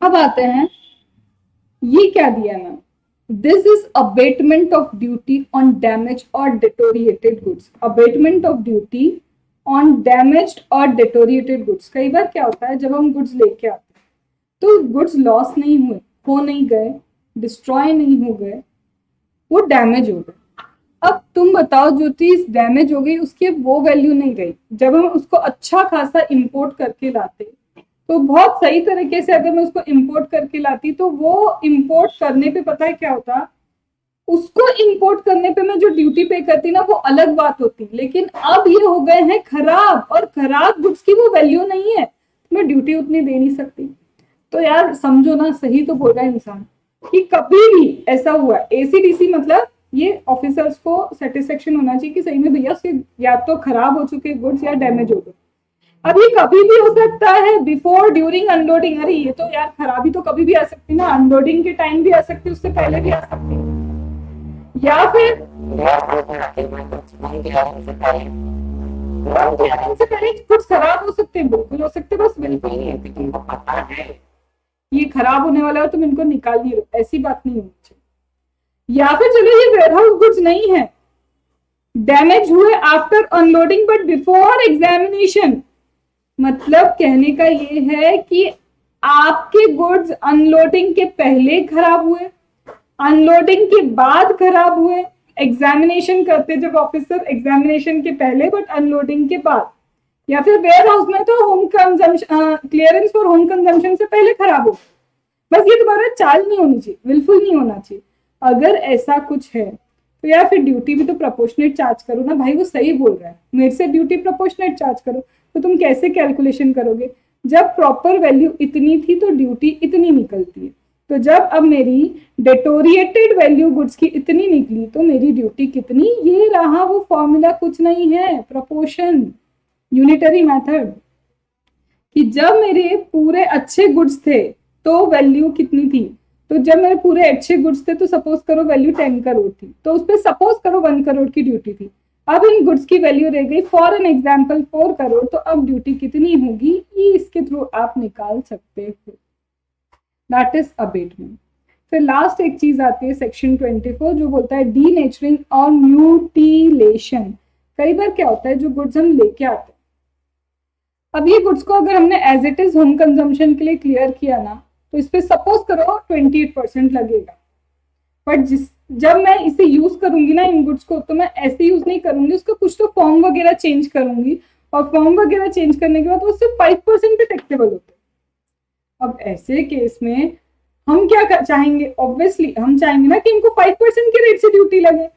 Speaker 1: अब आते हैं, ये क्या दिया है ma'am? This is abatement of duty on damage और deteriorated goods. Abatement of duty on damaged और डिटोरिएटेड गुड्स। कई बार क्या होता है, जब हम गुड्स लेके आते हैं तो गुड्स लॉस नहीं हुए, हो नहीं गए, डिस्ट्रॉय नहीं हो गए, वो डैमेज हो गए। अब तुम बताओ, जो चीज डैमेज हो गई उसकी वो वैल्यू नहीं गई। जब हम उसको अच्छा खासा इंपोर्ट करके लाते, तो बहुत सही तरीके से अगर मैं उसको इंपोर्ट करके लाती, तो वो इंपोर्ट करने पे पता है क्या होता, उसको इंपोर्ट करने पे मैं जो ड्यूटी पे करती ना, वो अलग बात होती। लेकिन अब ये हो गए हैं खराब, और खराब गुड्स की वो वैल्यू नहीं है, मैं ड्यूटी उतनी दे नहीं सकती। तो यार समझो ना, सही तो बोल रहा है इंसान कि कभी भी ऐसा हुआ, एसीडीसी मतलब ये ऑफिसर्स को सेटिस्फेक्शन होना चाहिए कि सही में भैया उसके या तो खराब हो चुके गुड्स या डैमेज हो गए। अब ये कभी भी हो सकता है, बिफोर, ड्यूरिंग, अनलोडिंग। अरे ये तो यार खराबी तो कभी भी आ सकती ना, अनलोडिंग के टाइम भी आ सकती, उससे पहले भी आ सकती, या फिर से पहले कुछ खराब हो सकते हैं, बिल्कुल हो सकते, बस बिल्कुल नहीं है तुमको पता है ये खराब होने वाला है, तुम इनको निकाल नहीं लो, ऐसी बात नहीं होनी चाहिए। या फिर चलो ये वेयरहाउस गुड्स नहीं है, डैमेज हुए after unloading but before examination. मतलब कहने का ये है कि आपके गुड्स अनलोडिंग के पहले खराब हुए, अनलोडिंग के बाद खराब हुए, एग्जामिनेशन करते जब ऑफिसर, एग्जामिनेशन के पहले बट अनलोडिंग के बाद, या फिर वेयर हाउस में तो home consumption, clearance for home consumption से पहले खराब हो। बस ये तुम्हारा चाल नहीं होनी चाहिए, विलफुल नहीं होना चाहिए। अगर ऐसा कुछ है तो यार फिर ड्यूटी भी तो प्रोपोर्शनेट चार्ज करो ना भाई। वो सही बोल रहा है, मेरे से ड्यूटी प्रोपोर्शनेट चार्ज करो। तो तुम कैसे कैलकुलेशन करोगे? जब प्रॉपर वैल्यू इतनी थी तो ड्यूटी इतनी निकलती है, तो जब अब मेरी डिटोरिएटेड वैल्यू गुड्स की इतनी निकली तो मेरी ड्यूटी कितनी? ये रहा वो फॉर्मूला, कुछ नहीं है, प्रोपोर्शन, यूनिटरी मेथड, कि जब मेरे पूरे अच्छे गुड्स थे तो वैल्यू कितनी थी, तो जब मेरे पूरे अच्छे गुड्स थे तो सपोज करो वैल्यू 10 करोड़ थी, तो उस पर सपोज करो 1 करोड़ की ड्यूटी थी। अब इन गुड्स की वैल्यू रह गई फॉर एन एग्जाम्पल 4 करोड़, तो अब ड्यूटी कितनी होगी ये इसके थ्रू आप निकाल सकते हो, दैट इज अबेटमेंट। फिर लास्ट एक चीज आती है सेक्शन 24 जो बोलता है डी नेचरिंग और म्यूटिलेशन। कई बार क्या होता है जो गुड्स हम लेके आते हैं, अब ये गुड्स को अगर हमने as it is home consumption के लिए क्लियर किया ना, तो इस पे सपोज करो 28% लगेगा, बट जब मैं इसे यूज करूंगी ना इन गुड्स को, तो मैं ऐसे यूज नहीं करूंगी, उसका कुछ तो फॉर्म वगैरह चेंज करूंगी, और फॉर्म वगैरह चेंज करने के बाद वो सिर्फ 5% पे टैक्सेबल होते हैं। अब ऐसे केस में हम क्या चाहेंगे, ऑब्वियसली हम चाहेंगे ना कि इनको 5% के रेट से ड्यूटी लगे।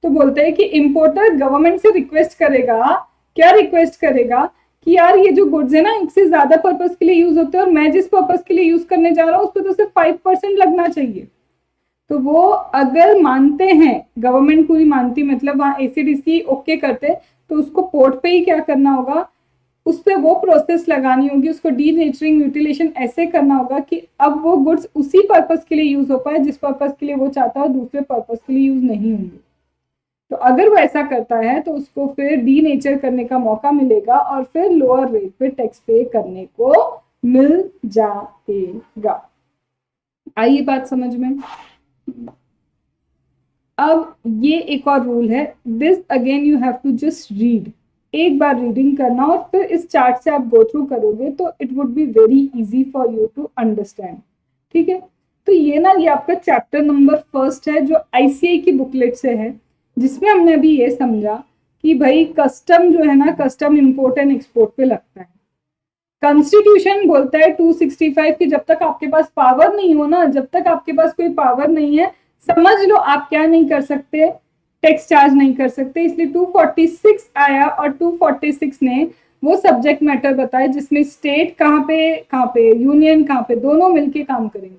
Speaker 1: तो बोलते हैं कि इंपोर्टर गवर्नमेंट से रिक्वेस्ट करेगा, क्या रिक्वेस्ट करेगा कि यार ये जो गुड्स है ना इससे ज्यादा पर्पस के लिए यूज होते हैं, और मैं जिस पर्पस के लिए यूज करने जा रहा हूँ उस पर तो सिर्फ 5% लगना चाहिए। तो वो अगर मानते हैं, गवर्नमेंट पूरी मानती, मतलब वहां एसीडीसी ओके करते, तो उसको पोर्ट पे ही क्या करना होगा, उस पर वो प्रोसेस लगानी होगी, उसको डी नेचरिंग म्यूटिलेशन ऐसे करना होगा कि अब वो गुड्स उसी पर्पस के लिए यूज हो पाए जिस पर्पस के लिए वो चाहता है, दूसरे पर्पस के लिए यूज नहीं होंगे। तो अगर वो ऐसा करता है तो उसको फिर डी नेचर करने का मौका मिलेगा और फिर लोअर रेट पे टैक्स पे करने को मिल जाएगा। आई बात समझ में? अब ये एक और रूल है, this again you have to just read, एक बार रीडिंग करना और फिर इस चार्ट से आप गो थ्रू करोगे तो it would be very easy for you to understand. ठीक है, तो ये ना ये आपका चैप्टर नंबर 1 है जो आईसीआई की बुकलेट से है, जिसमें हमने अभी ये समझा कि भाई कस्टम जो है ना, कस्टम इंपोर्ट एंड एक्सपोर्ट पे लगता है। कॉन्स्टिट्यूशन बोलता है 265 की जब तक आपके पास पावर नहीं हो ना, जब तक आपके पास कोई पावर नहीं है, समझ लो आप क्या नहीं कर सकते, टैक्स चार्ज नहीं कर सकते। इसलिए 246 आया और 246 ने वो सब्जेक्ट मैटर बताया जिसमें स्टेट कहाँ पे यूनियन कहाँ पे, दोनों मिलके काम करेंगे।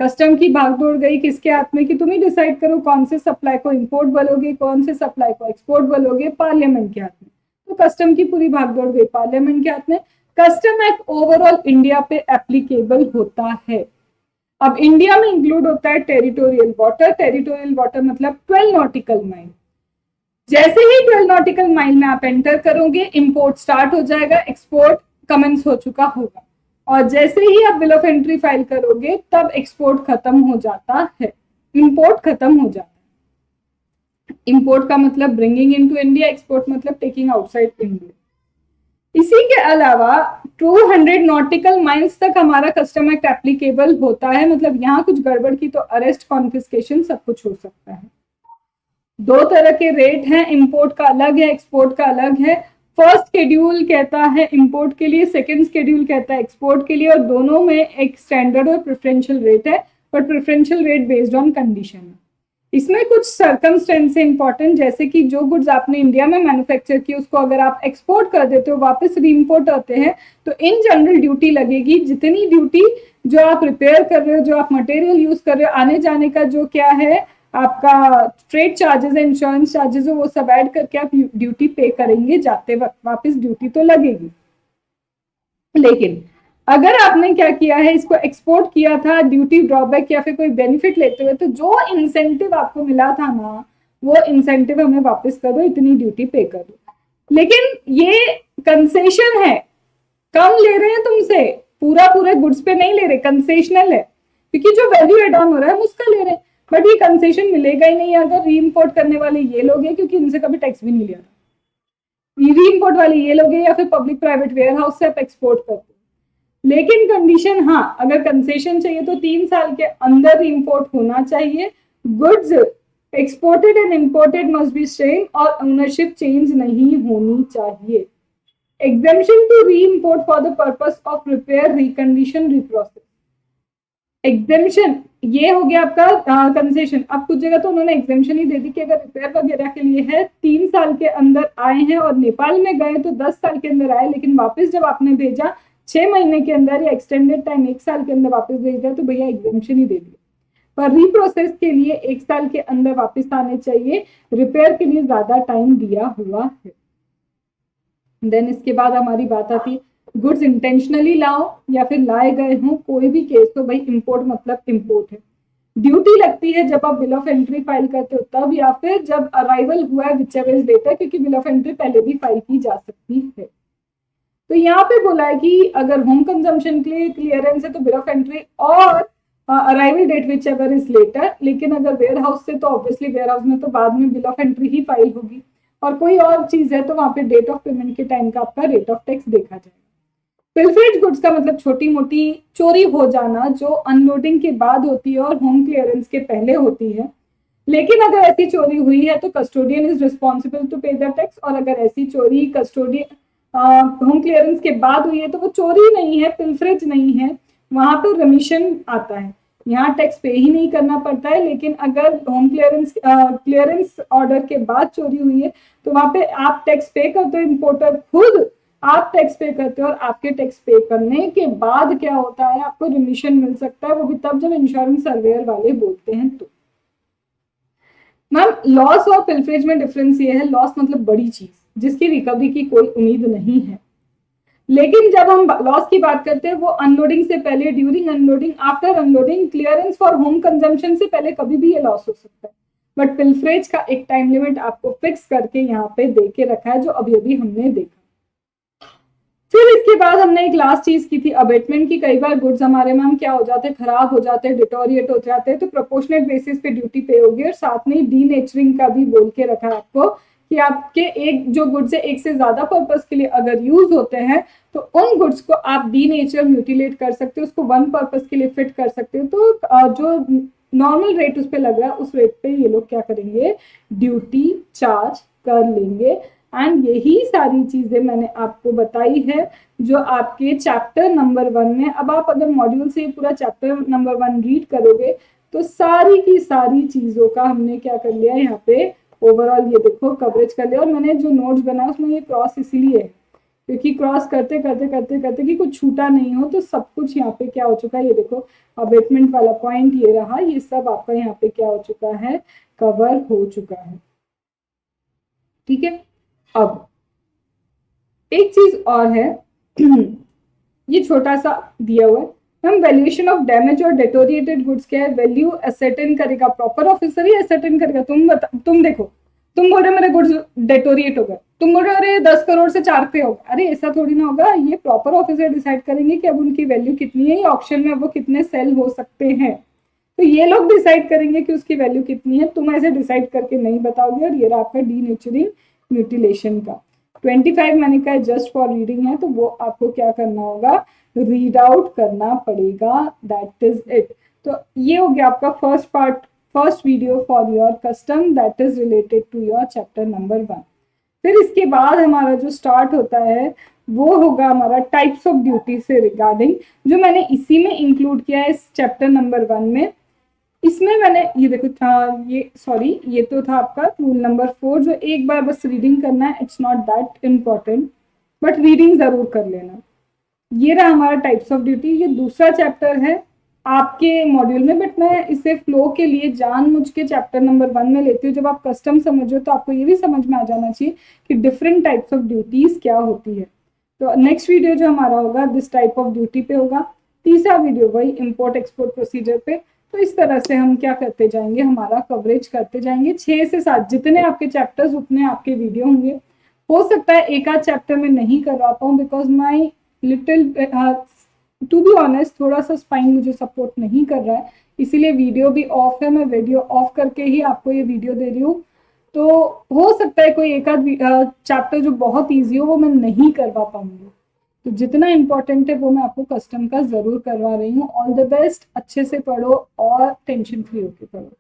Speaker 1: कस्टम की भागदौड़ गई किसके हाथ में कि तुम ही डिसाइड करो कौन से सप्लाई को इंपोर्ट बोलोगे, कौन से सप्लाई को एक्सपोर्ट बोलोगे, पार्लियामेंट के हाथ में। तो कस्टम की पूरी भागदौड़ गई पार्लियामेंट के हाथ में। कस्टम एक्ट ओवरऑल इंडिया पे एप्लीकेबल होता है। अब इंडिया में इंक्लूड होता है टेरिटोरियल वाटर, टेरिटोरियल वाटर मतलब 12 नॉटिकल माइल। जैसे ही 12 नॉटिकल माइल में आप एंटर करोगे इंपोर्ट स्टार्ट हो जाएगा, एक्सपोर्ट कमेंस हो चुका होगा, और जैसे ही आप बिल ऑफ एंट्री फाइल करोगे तब एक्सपोर्ट खत्म हो जाता है, इंपोर्ट खत्म हो जाता है। इंपोर्ट का मतलब ब्रिंगिंग इनटू इंडिया, एक्सपोर्ट मतलब टेकिंग आउटसाइड इंडिया। इसी के अलावा 200 नॉटिकल माइल्स तक हमारा कस्टम एक्ट एप्लीकेबल होता है, मतलब यहाँ कुछ गड़बड़ की तो अरेस्ट, कॉन्फिस्केशन सब कुछ हो सकता है। 2 तरह के रेट हैं, इंपोर्ट का अलग है, एक्सपोर्ट का अलग है। फर्स्ट शेड्यूल कहता है इंपोर्ट के लिए, सेकंड शेड्यूल कहता है एक्सपोर्ट के लिए, और दोनों में एक स्टैंडर्ड और प्रेफरेंशियल रेट है, but preferential rate based on condition है। इसमें कुछ सर्कमस्टेंस है इंपॉर्टेंट, जैसे कि जो गुड्स आपने इंडिया में मैन्युफैक्चर की उसको अगर आप एक्सपोर्ट कर देते हो, वापस रीइंपोर्ट होते हैं, तो इन जनरल ड्यूटी लगेगी। जितनी ड्यूटी जो आप रिपेयर कर रहे हो, जो आप मटेरियल यूज कर रहे हो, आने जाने का जो क्या है आपका फ्रेट चार्जेस है, इंश्योरेंस चार्जेस है, वो सब ऐड करके आप ड्यूटी पे करेंगे जाते वक्त, वापस ड्यूटी तो लगेगी। लेकिन अगर आपने क्या किया है, इसको एक्सपोर्ट किया था ड्यूटी ड्रॉबैक या फिर कोई बेनिफिट लेते हुए, तो जो इंसेंटिव आपको मिला था ना, वो इंसेंटिव हमें वापस कर दो, इतनी ड्यूटी पे कर दो। लेकिन ये कंसेशन है, कम ले रहे हैं तुमसे, पूरे गुड्स पे नहीं ले रहे, कंसेशनल है, क्योंकि जो वैल्यू एड ऑन हो रहा है हम उसका ले रहे हैं, बट ये कंसेशन मिलेगा ही नहीं अगर री इम्पोर्ट करने वाले ये लोग हैं, क्योंकि इनसे कभी टैक्स भी नहीं लिया था। री इम्पोर्ट वाले ये लोग हैं या फिर पब्लिक प्राइवेट वेयर हाउस से आप एक्सपोर्ट करते। लेकिन कंडीशन, हाँ, अगर कंसेशन चाहिए तो 3 साल के अंदर इंपोर्ट होना चाहिए। Goods exported and imported must be same, और ओनरशिप चेंज नहीं होनी चाहिए। Exemption to re import for the purpose of repair, recondition, reprocess. Exemption ये हो गया आपका कंसेशन। अब कुछ जगह तो उन्होंने एग्जेम्पशन ही दे दी कि अगर रिपेयर वगैरह के लिए है, 3 साल के अंदर आए हैं और नेपाल में गए तो 10 साल के अंदर आए, लेकिन वापस जब आपने भेजा 6 महीने के अंदर या एक्सटेंडेड टाइम 1 साल के अंदर वापस भेज दिया, तो भैया एग्जेम्पशन ही दे दिया। पर रीप्रोसेस के लिए 1 साल के अंदर वापस आने चाहिए, रिपेयर के लिए ज्यादा टाइम दिया हुआ है। देन इसके बाद हमारी बात आती है गुड्स इंटेंशनली लाओ या फिर लाए गए हों, कोई भी केस तो भाई इंपोर्ट मतलब इंपोर्ट है। ड्यूटी लगती है जब आप बिल ऑफ एंट्री फाइल करते हो तब, या फिर जब अराइवल हुआ है विच एवर इज लेटर, क्योंकि बिल ऑफ एंट्री पहले भी फाइल की जा सकती है। तो यहाँ पे बोला है कि अगर होम कंजम्पशन के लिए क्लियरेंस है तो बिल ऑफ एंट्री और arrival date whichever is later, लेकिन अगर वेयर हाउस से तो ऑब्वियसली वेयर हाउस में तो बाद में bill of entry he file होगी, और कोई और चीज है तो वहां पे डेट ऑफ पेमेंट के टाइम का आपका रेट ऑफ टैक्स देखा जाएगा। पिलफरेज गुड्स का मतलब छोटी मोटी चोरी हो जाना जो अनलोडिंग के बाद होती है और होम क्लियरेंस के पहले होती है, लेकिन अगर ऐसी चोरी हुई है तो custodian is responsible to pay the tax, और अगर ऐसी चोरी कस्टोडियन होम क्लियरेंस के बाद हुई है तो वो चोरी नहीं है, पिलफरेज नहीं है, वहां पर रिमिशन आता है, यहाँ टैक्स पे ही नहीं करना पड़ता है। लेकिन अगर होम क्लियरेंस ऑर्डर के बाद चोरी हुई है तो वहां पे आप टैक्स पे करते हो, इम्पोर्टर खुद आप टैक्स पे करते हो, और आपके टैक्स पे करने के बाद क्या होता है, आपको रिमिशन मिल सकता है, वो भी तब जब इंश्योरेंस सर्वेयर वाले बोलते हैं तो। मैम लॉस और पिलफरेज में डिफरेंस ये है, लॉस मतलब बड़ी चीज जिसकी रिकवरी की कोई उम्मीद नहीं है, लेकिन जब हम लॉस की बात करते हैं वो अनलोडिंग से पहले, during unloading, after unloading, clearance for home consumption से पहले कभी भी ये लॉस हो सकता है। बट पिलफरेज का एक टाइम लिमिट आपको फिक्स करके यहाँ पे दे के रखा है, जो अभी अभी हमने देखा। फिर इसके बाद हमने एक लास्ट चीज की थी अबेटमेंट की। कई बार गुड्स हमारे मैम क्या हो जाते हैं, खराब हो जाते हैं, डिटोरिएट हो जाते हैं, तो प्रोपोर्शनेट बेसिस पे ड्यूटी पे होगी, और साथ में डी नेचरिंग का भी बोल के रखा है आपको कि आपके एक जो गुड्स है एक से ज्यादा पर्पस के लिए अगर यूज होते हैं तो उन गुड्स को आप डी नेचर म्यूटिलेट कर सकते हो, उसको वन पर्पस के लिए फिट कर सकते हो। तो जो नॉर्मल रेट उस पर लग रहा है उस रेट पे ये लोग क्या करेंगे, ड्यूटी चार्ज कर लेंगे। एंड यही सारी चीजें मैंने आपको बताई है जो आपके चैप्टर नंबर 1 में, अब आप अगर मॉड्यूल से पूरा चैप्टर नंबर 1 रीड करोगे तो सारी की सारी चीजों का हमने क्या कर लिया है यहाँ पे ओवरऑल, ये देखो कवरेज कर लिया। और मैंने जो नोट्स बनाया उसमें ये क्रॉस इसीलिए है क्योंकि क्रॉस करते करते करते करते कि कुछ छूटा नहीं हो, तो सब कुछ यहाँ पे क्या हो चुका है, ये देखो अबेटमेंट वाला पॉइंट ये रहा, ये सब आपका यहाँ पे क्या हो चुका है, कवर हो चुका है। ठीक है, अब एक चीज और है ये छोटा सा दिया हुआ है मैम, वैल्यूएशन ऑफ डैमेज और डेटोरिएटेड गुड्स क्या है, वैल्यू असर्टेन करेगा प्रॉपर ऑफिसर ही असर्टेन करेगा। तुम देखो, तुम बोल रहे मेरे गुड्स डेटोरिएट हो गए, तुम बोल रहे अरे 10 करोड़ से 4 पे होगा, अरे ऐसा थोड़ी ना होगा, ये प्रॉपर ऑफिसर डिसाइड करेंगे कि अब उनकी वैल्यू कितनी है, ऑप्शन में वो कितने सेल हो सकते हैं, तो ये लोग डिसाइड करेंगे कि उसकी वैल्यू कितनी है, तुम ऐसे डिसाइड करके नहीं बताओगे। और ये रहा आपका डी नेचरिंग म्यूटिलेशन का 25 मैंने कहा जस्ट फॉर रीडिंग है, तो वो आपको क्या करना होगा, रीड आउट करना पड़ेगा, दैट इज इट। तो ये हो गया आपका first part, first video for your custom that is related to your chapter number 1। फिर इसके बाद हमारा जो स्टार्ट होता है वो होगा हमारा टाइप्स ऑफ ड्यूटी से रिगार्डिंग, जो मैंने इसी में इंक्लूड किया है इस चैप्टर नंबर 1 में। इसमें मैंने ये देखो था, ये सॉरी ये तो था आपका रूल नंबर 4 जो एक बार बस रीडिंग करना है, it's not that important but reading जरूर कर लेना। ये रहा हमारा टाइप्स ऑफ ड्यूटी, ये दूसरा चैप्टर है आपके मॉड्यूल में, बट मैं इसे फ्लो के लिए जानबूझ के चैप्टर नंबर 1 में लेती हूँ। जब आप कस्टम समझो तो आपको ये भी समझ में आ जाना चाहिए कि डिफरेंट टाइप्स ऑफ ड्यूटीज क्या होती है। तो नेक्स्ट वीडियो जो हमारा होगा दिस टाइप ऑफ ड्यूटी पे होगा, तीसरा वीडियो वही इम्पोर्ट एक्सपोर्ट प्रोसीजर पे। तो इस तरह से हम क्या करते जाएंगे, हमारा कवरेज करते जाएंगे, 6 से 7 जितने आपके चैप्टर्स उतने आपके वीडियो होंगे। हो सकता है एक आध चैप्टर में नहीं करवा पाऊँ because my little to be honest थोड़ा सा स्पाइन मुझे सपोर्ट नहीं कर रहा है, इसीलिए वीडियो भी ऑफ है, मैं वीडियो ऑफ करके ही आपको ये वीडियो दे रही हूँ। तो हो सकता है कोई एक आध चैप्टर जो बहुत ईजी हो वो मैं नहीं करवा पाऊंगी, तो जितना इंपॉर्टेंट है वो मैं आपको कस्टम का जरूर करवा रही हूँ। ऑल द बेस्ट, अच्छे से पढ़ो और टेंशन फ्री होके पढ़ो।